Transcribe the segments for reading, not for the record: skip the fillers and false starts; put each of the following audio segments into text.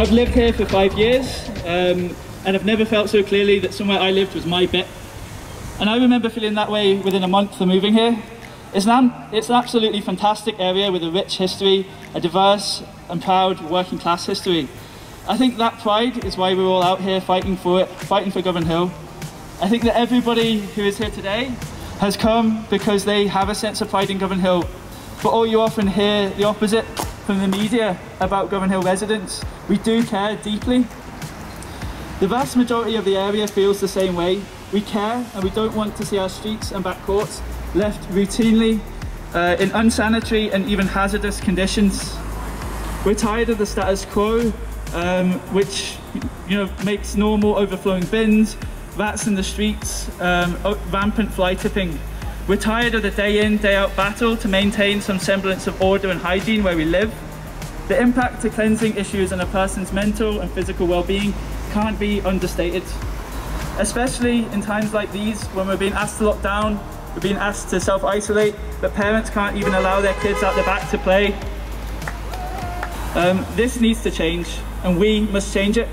I've lived here for 5 years, and I've never felt so clearly that somewhere I lived was my bit. And I remember feeling that way within a month of moving here. It's an absolutely fantastic area with a rich history, a diverse and proud working class history. I think that pride is why we're all out here fighting for it, fighting for Govanhill. I think that everybody who is here today has come because they have a sense of pride in Govanhill. But all you often hear the opposite from the media about Govanhill residents. We do care deeply. The vast majority of the area feels the same way. We care and we don't want to see our streets and back courts left routinely in unsanitary and even hazardous conditions. We're tired of the status quo, which makes normal overflowing bins, rats in the streets, rampant fly tipping. We're tired of the day in, day out battle to maintain some semblance of order and hygiene where we live. The impact to cleansing issues on a person's mental and physical well-being can't be understated. Especially in times like these when we're being asked to lock down, we're being asked to self-isolate, but parents can't even allow their kids out the back to play. This needs to change, and we must change it.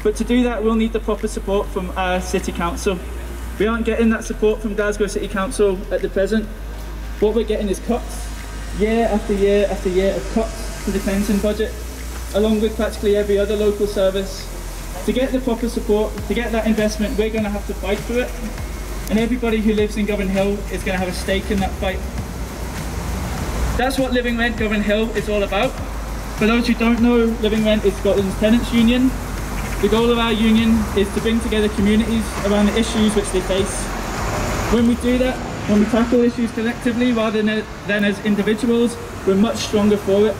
But to do that, we'll need the proper support from our City Council. We aren't getting that support from Glasgow City Council at the present. What we're getting is cuts, year after year after year of cuts to the cleansing budget, along with practically every other local service. To get the proper support, to get that investment, we're going to have to fight for it. And everybody who lives in Govanhill is going to have a stake in that fight. That's what Living Rent Govanhill is all about. For those who don't know, Living Rent is Scotland's tenants' union. The goal of our union is to bring together communities around the issues which they face. When we do that, when we tackle issues collectively rather than as individuals, we're much stronger for it.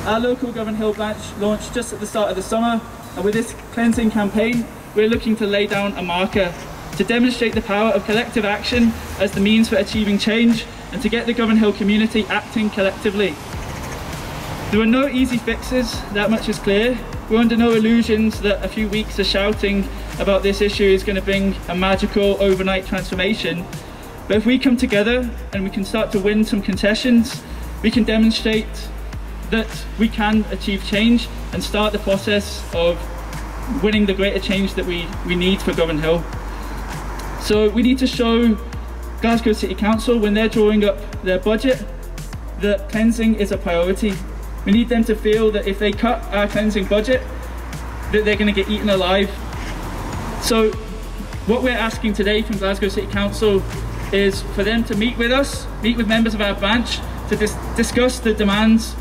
Our local Govanhill branch launched just at the start of the summer, and with this cleansing campaign, we're looking to lay down a marker to demonstrate the power of collective action as the means for achieving change and to get the Govanhill community acting collectively. There are no easy fixes, that much is clear. We're under no illusions that a few weeks of shouting about this issue is going to bring a magical overnight transformation. But if we come together and we can start to win some concessions, we can demonstrate that we can achieve change and start the process of winning the greater change that we need for Govanhill. So we need to show Glasgow City Council, when they're drawing up their budget, that cleansing is a priority. We need them to feel that if they cut our cleansing budget, that they're going to get eaten alive. So what we're asking today from Glasgow City Council is for them to meet with us, meet with members of our branch, to discuss the demands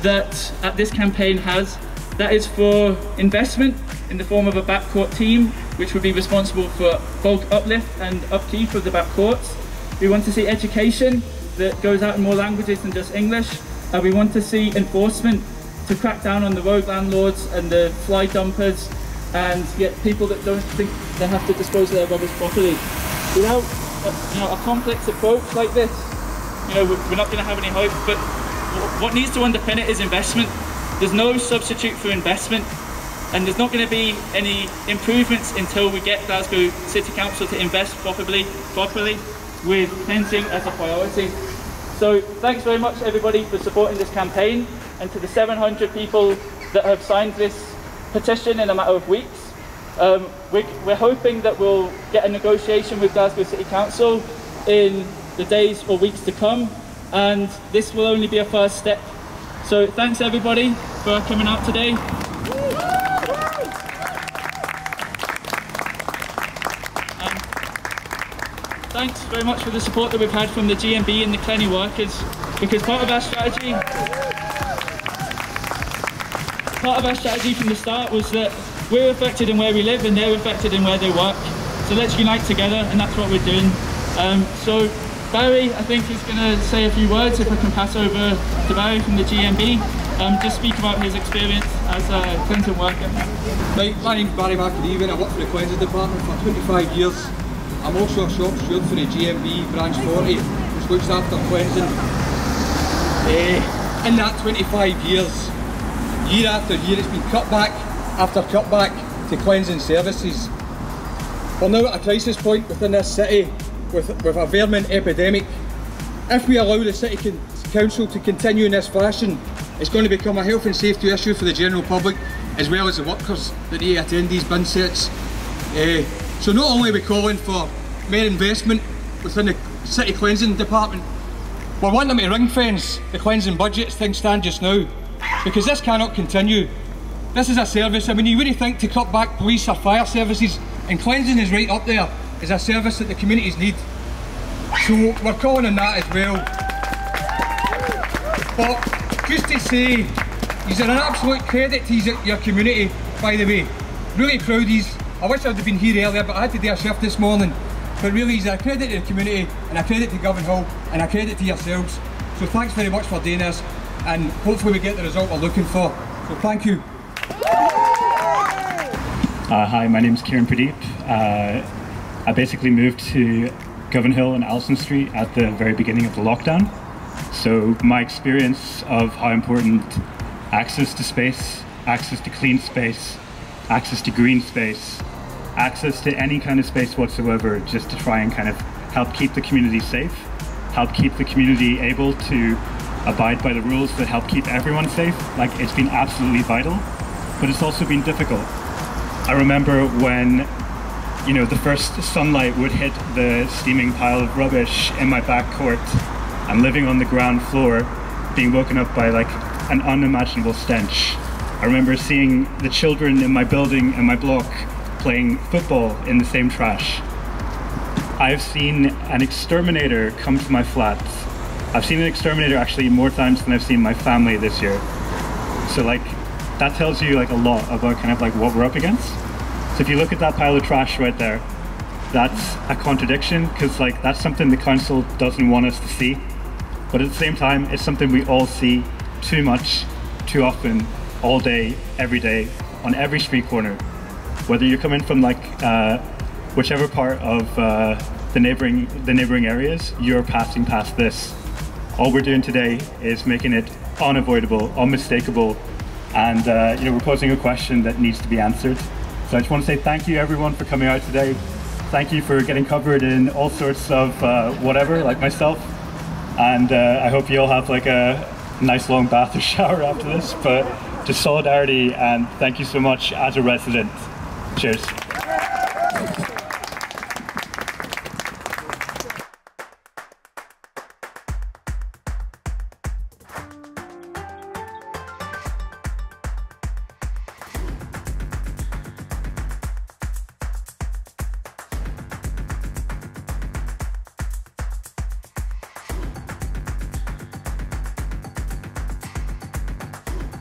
that this campaign has. That is for investment in the form of a backcourt team, which would be responsible for bulk uplift and upkeep of the backcourts. We want to see education that goes out in more languages than just English. We want to see enforcement to crack down on the rogue landlords and the fly dumpers and get people that don't think they have to dispose of their rubbish properly. Without a complex approach like this, we're not going to have any hope. But what needs to underpin it is investment. There's no substitute for investment, and there's not going to be any improvements until we get Glasgow City Council to invest properly with cleansing as a priority. So thanks very much everybody for supporting this campaign, and to the 700 people that have signed this petition in a matter of weeks. We're hoping that we'll get a negotiation with Glasgow City Council in the days or weeks to come, and this will only be a first step. So thanks everybody for coming out today. Thanks very much for the support that we've had from the GMB and the Clenny workers, because part of our strategy from the start was that we're affected in where we live and they're affected in where they work. So let's unite together, and that's what we're doing. So Barry, I think, is going to say a few words, if I can pass over to Barry from the GMB, just speak about his experience as a cleansing worker. Right, my name's Barry McAdee. I work for the cleansing department for 25 years. I'm also a shop steward for the GMB branch 40, which looks after cleansing. In that 25 years, year after year, it's been cutback after cutback to cleansing services. We're now at a crisis point within this city with a vermin epidemic. If we allow the City Council to continue in this fashion, it's going to become a health and safety issue for the general public, as well as the workers that need to attend these bin sets. So not only are we calling for more investment within the city cleansing department, we're wanting them to ring fence the cleansing budget as things stand just now, because this cannot continue. This is a service, I mean, you wouldn't think to cut back police or fire services, and cleansing is right up there as a service that the communities need. So we're calling on that as well. But just to say, these are an absolute credit to your community, by the way. Really proud of these. I wish I'd have been here earlier, but I had to do a shift this morning. But really, these are a credit to the community, and a credit to Govanhill, and a credit to yourselves. So thanks very much for doing this, and hopefully we get the result we're looking for. So thank you. Hi, my name's Kieran Pradeep. I basically moved to Govanhill and Alison Street at the very beginning of the lockdown. So my experience of how important access to space, access to clean space, access to green space, access to any kind of space whatsoever, just to try and kind of help keep the community safe, help keep the community able to abide by the rules that help keep everyone safe. Like, it's been absolutely vital, but it's also been difficult. I remember when, you know, the first sunlight would hit the steaming pile of rubbish in my back court. I'm living on the ground floor, being woken up by like an unimaginable stench. I remember seeing the children in my building and my block playing football in the same trash. I've seen an exterminator come to my flat. I've seen an exterminator actually more times than I've seen my family this year. So like, that tells you like a lot about kind of like what we're up against. So if you look at that pile of trash right there, that's a contradiction, because like that's something the council doesn't want us to see. But at the same time, it's something we all see too much, too often, all day, every day, on every street corner. Whether you're coming from like whichever part of the neighboring areas, you're passing past this. All we're doing today is making it unavoidable, unmistakable, and you know, we're posing a question that needs to be answered. So I just want to say thank you everyone for coming out today. Thank you for getting covered in all sorts of whatever, like myself. And I hope you all have like a nice long bath or shower after this, but just solidarity, and thank you so much as a resident. Cheers.